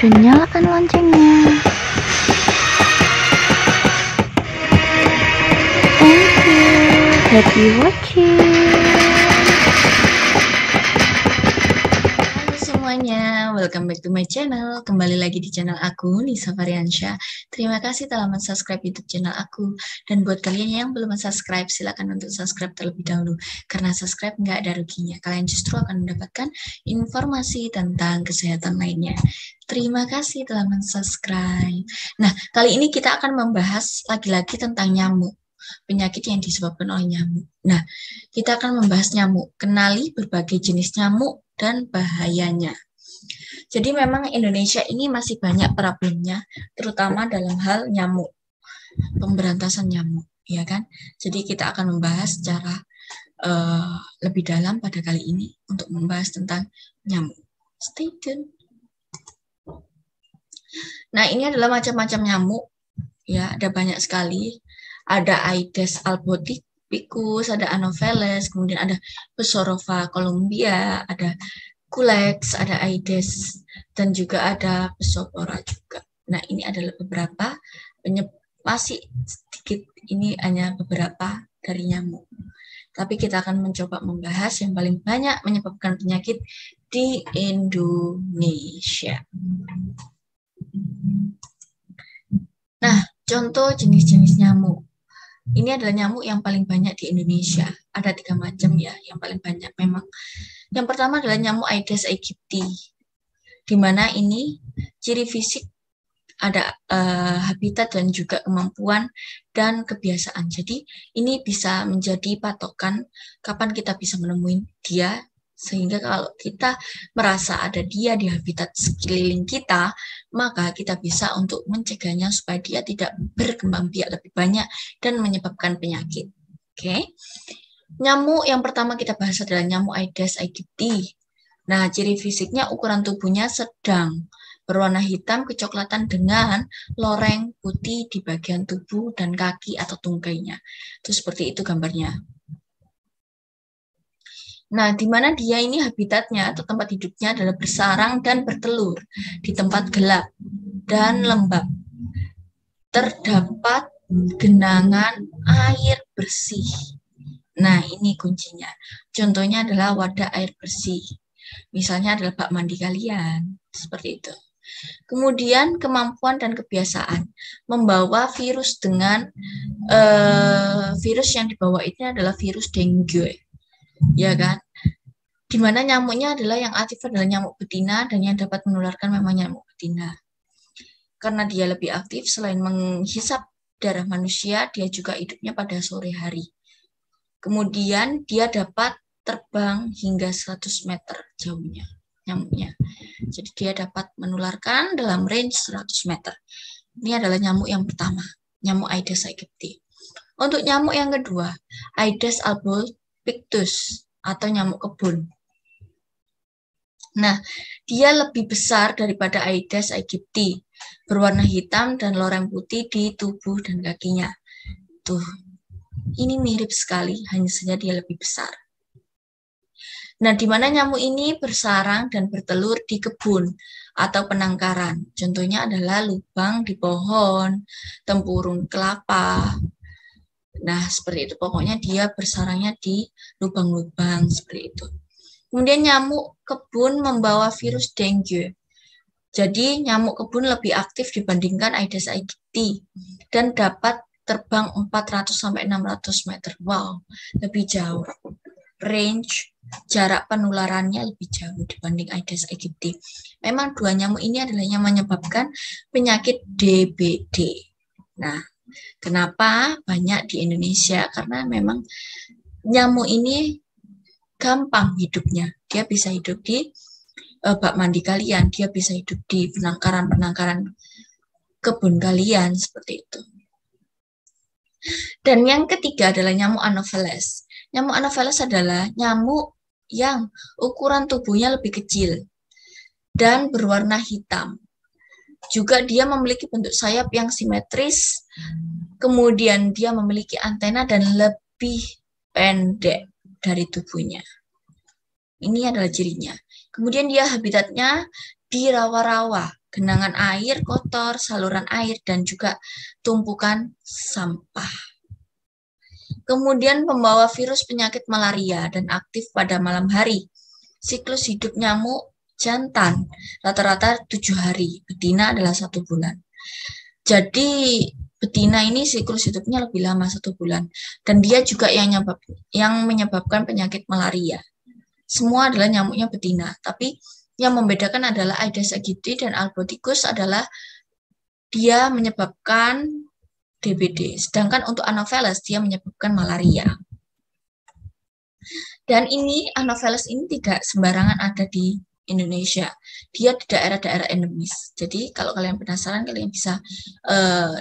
dan nyalakan loncengnya. Thank you. Happy watching. Halo semuanya, welcome back to my channel. Kembali lagi di channel aku, Nisa Variansyah. Terima kasih telah subscribe YouTube channel aku. Dan buat kalian yang belum subscribe, silakan untuk subscribe terlebih dahulu. Karena subscribe nggak ada ruginya. Kalian justru akan mendapatkan informasi tentang kesehatan lainnya. Terima kasih telah subscribe. Nah, kali ini kita akan membahas lagi-lagi tentang nyamuk. Penyakit yang disebabkan oleh nyamuk. Nah, kita akan membahas nyamuk. Kenali berbagai jenis nyamuk dan bahayanya. Jadi memang Indonesia ini masih banyak problemnya, terutama dalam hal nyamuk, pemberantasan nyamuk, ya kan? Jadi kita akan membahas secara lebih dalam pada kali ini untuk membahas tentang nyamuk. Stay tune. Nah, ini adalah macam-macam nyamuk, ya, ada banyak sekali. Ada Aedes albopicus, ada Anopheles, kemudian ada Besorova columbia, ada Culex, ada Aedes, dan juga ada Pseudospora juga. Nah, ini adalah beberapa masih sedikit, ini hanya beberapa dari nyamuk. Tapi kita akan mencoba membahas yang paling banyak menyebabkan penyakit di Indonesia. Nah, contoh jenis-jenis nyamuk. Ini adalah nyamuk yang paling banyak di Indonesia. Ada 3 macam ya, yang paling banyak memang. Yang pertama adalah nyamuk Aedes aegypti, di mana ini ciri fisik ada habitat dan juga kemampuan dan kebiasaan. Jadi ini bisa menjadi patokan kapan kita bisa menemui dia, sehingga kalau kita merasa ada dia di habitat sekeliling kita, maka kita bisa untuk mencegahnya supaya dia tidak berkembang biak lebih banyak dan menyebabkan penyakit. Oke. Nyamuk yang pertama kita bahas adalah nyamuk Aedes aegypti. Nah, ciri fisiknya ukuran tubuhnya sedang, berwarna hitam kecoklatan dengan loreng putih di bagian tubuh dan kaki atau tungkainya. Itu seperti itu gambarnya. Nah, di mana dia ini habitatnya atau tempat hidupnya adalah bersarang dan bertelur di tempat gelap dan lembab. Terdapat genangan air bersih. Nah, ini kuncinya. Contohnya adalah wadah air bersih. Misalnya adalah bak mandi kalian. Seperti itu. Kemudian kemampuan dan kebiasaan. Membawa virus dengan virus yang dibawa ini adalah virus dengue. Ya kan? Di mana nyamuknya adalah yang aktif adalah nyamuk betina dan yang dapat menularkan memang nyamuk betina. Karena dia lebih aktif, selain menghisap darah manusia, dia juga hidupnya pada sore hari. Kemudian dia dapat terbang hingga 100 meter jauhnya nyamuknya. Jadi dia dapat menularkan dalam range 100 meter. Ini adalah nyamuk yang pertama, nyamuk Aedes aegypti. Untuk nyamuk yang kedua, Aedes albopictus atau nyamuk kebun. Nah, dia lebih besar daripada Aedes aegypti, berwarna hitam dan loreng putih di tubuh dan kakinya. Tuh, ini mirip sekali, hanya saja dia lebih besar. Nah, di mana nyamuk ini bersarang dan bertelur di kebun atau penangkaran. Contohnya adalah lubang di pohon, tempurung kelapa. Nah, seperti itu. Pokoknya dia bersarangnya di lubang-lubang seperti itu. Kemudian nyamuk kebun membawa virus dengue. Jadi nyamuk kebun lebih aktif dibandingkan Aedes aegypti dan dapat terbang 400-600 meter. Wow, lebih jauh. Range, jarak penularannya lebih jauh dibanding Aedes aegypti. Memang dua nyamuk ini adalah yang menyebabkan penyakit DBD. Nah, kenapa banyak di Indonesia? Karena memang nyamuk ini gampang hidupnya. Dia bisa hidup di bak mandi kalian, dia bisa hidup di penangkaran-penangkaran kebun kalian, seperti itu. Dan yang ketiga adalah nyamuk Anopheles. Nyamuk Anopheles adalah nyamuk yang ukuran tubuhnya lebih kecil dan berwarna hitam. Juga dia memiliki bentuk sayap yang simetris, kemudian dia memiliki antena dan lebih pendek dari tubuhnya. Ini adalah cirinya. Kemudian dia habitatnya di rawa-rawa, genangan air kotor, saluran air, dan juga tumpukan sampah. Kemudian pembawa virus penyakit malaria dan aktif pada malam hari. Siklus hidup nyamuk jantan rata-rata 7 hari, betina adalah 1 bulan. Jadi betina ini siklus hidupnya lebih lama 1 bulan, dan dia juga yang menyebabkan penyakit malaria. Semua adalah nyamuknya betina, tapi yang membedakan adalah Aedes aegypti dan Albopictus adalah dia menyebabkan DBD, sedangkan untuk Anopheles dia menyebabkan malaria. Dan ini Anopheles ini tidak sembarangan ada di Indonesia, dia di daerah-daerah endemis. Jadi kalau kalian penasaran, kalian bisa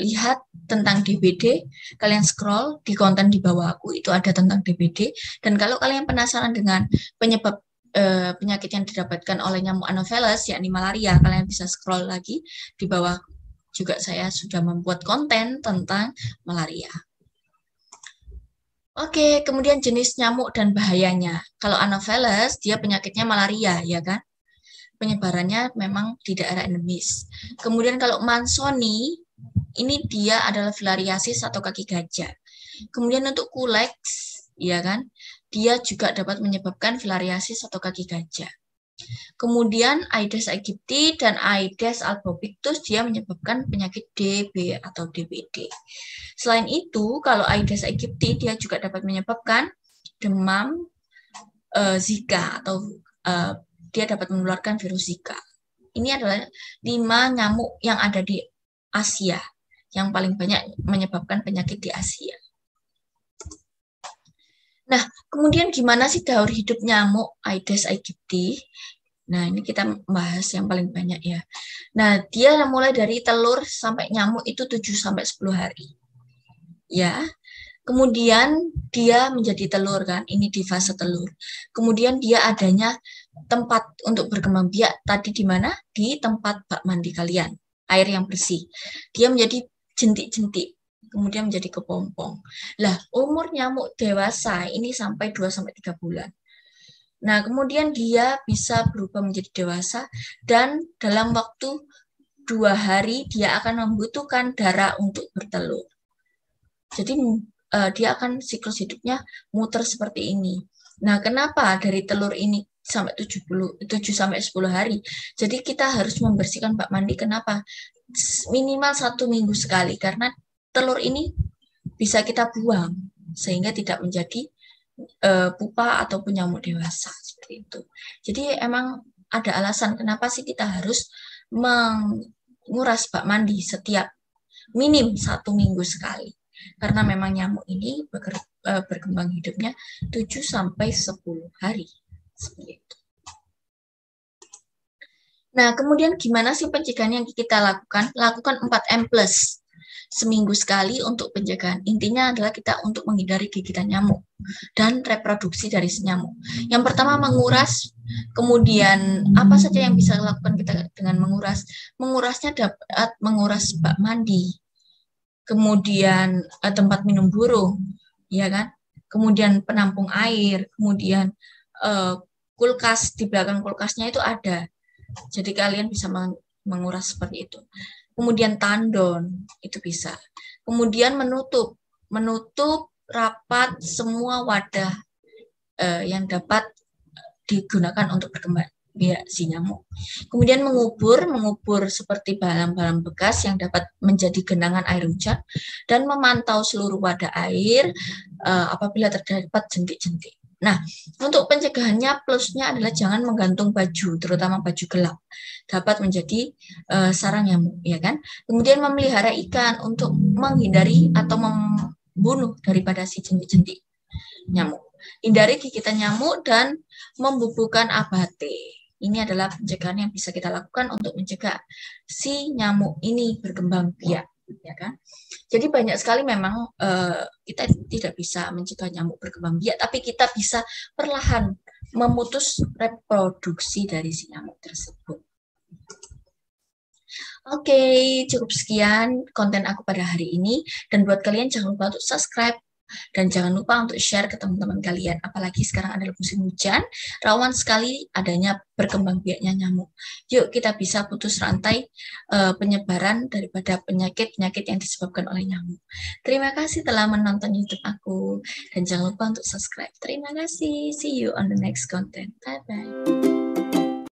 lihat tentang DBD, kalian scroll di konten di bawah aku, itu ada tentang DBD. Dan kalau kalian penasaran dengan penyebab penyakit yang didapatkan oleh nyamuk Anopheles, yakni malaria, kalian bisa scroll lagi di bawah. Juga saya sudah membuat konten tentang malaria. Oke, kemudian jenis nyamuk dan bahayanya. Kalau Anopheles, dia penyakitnya malaria, ya kan? Penyebarannya memang di daerah endemis. Kemudian kalau Mansoni, ini dia adalah filariasis atau kaki gajah. Kemudian untuk Culex, ya kan? Dia juga dapat menyebabkan filariasis atau kaki gajah. Kemudian Aedes aegypti dan Aedes albopictus dia menyebabkan penyakit DB atau DBD. Selain itu, kalau Aedes aegypti dia juga dapat menyebabkan demam Zika atau dia dapat menularkan virus Zika. Ini adalah 5 nyamuk yang ada di Asia, yang paling banyak menyebabkan penyakit di Asia. Nah, kemudian gimana sih daur hidup nyamuk Aedes aegypti? Nah, ini kita bahas yang paling banyak ya. Nah, dia mulai dari telur sampai nyamuk itu 7-10 hari. Ya. Kemudian dia menjadi telur kan, ini di fase telur. Kemudian dia adanya tempat untuk berkembang biak tadi di mana? Di tempat bak mandi kalian, air yang bersih. Dia menjadi jentik-jentik, kemudian menjadi kepompong. Lah, umur nyamuk dewasa ini sampai 2-3 bulan. Nah, kemudian dia bisa berubah menjadi dewasa dan dalam waktu 2 hari dia akan membutuhkan darah untuk bertelur. Jadi dia akan siklus hidupnya muter seperti ini. Nah, kenapa dari telur ini sampai 7-10 hari? Jadi kita harus membersihkan bak mandi. Kenapa? Minimal 1 minggu sekali, karena telur ini bisa kita buang sehingga tidak menjadi pupa ataupun nyamuk dewasa seperti itu. Jadi emang ada alasan kenapa sih kita harus menguras bak mandi setiap minim 1 minggu sekali. Karena memang nyamuk ini berkembang hidupnya 7-10 hari. Seperti itu. Nah, kemudian gimana sih pencegahan yang kita lakukan? Lakukan 4M+. Seminggu sekali untuk pencegahan. Intinya adalah kita untuk menghindari gigitan nyamuk dan reproduksi dari nyamuk. Yang pertama menguras, kemudian apa saja yang bisa dilakukan kita dengan menguras? Mengurasnya dapat menguras bak mandi, kemudian tempat minum burung, ya kan? Kemudian penampung air, kemudian kulkas, di belakang kulkasnya itu ada. Jadi kalian bisa menguras seperti itu. Kemudian tandon, itu bisa. Kemudian menutup rapat semua wadah yang dapat digunakan untuk berkembang biak si nyamuk. Kemudian mengubur seperti balang-balang bekas yang dapat menjadi genangan air hujan dan memantau seluruh wadah air apabila terdapat jentik-jentik. Nah, untuk pencegahannya plusnya adalah jangan menggantung baju, terutama baju gelap. Dapat menjadi sarang nyamuk, ya kan? Kemudian memelihara ikan untuk menghindari atau membunuh daripada si jentik-jentik nyamuk. Hindari gigitan nyamuk dan membubuhkan abate. Ini adalah pencegahan yang bisa kita lakukan untuk mencegah si nyamuk ini berkembang biak, ya kan? Jadi banyak sekali memang kita tidak bisa mencegah nyamuk berkembang biak, tapi kita bisa perlahan memutus reproduksi dari si nyamuk tersebut. Oke, cukup sekian konten aku pada hari ini. Dan buat kalian jangan lupa untuk subscribe, Dan jangan lupa untuk share ke teman-teman kalian. Apalagi sekarang adalah musim hujan, rawan sekali adanya berkembang biaknya nyamuk. Yuk kita bisa putus rantai penyebaran daripada penyakit-penyakit yang disebabkan oleh nyamuk. Terima kasih telah menonton YouTube aku. Dan jangan lupa untuk subscribe. Terima kasih. See you on the next content. Bye-bye.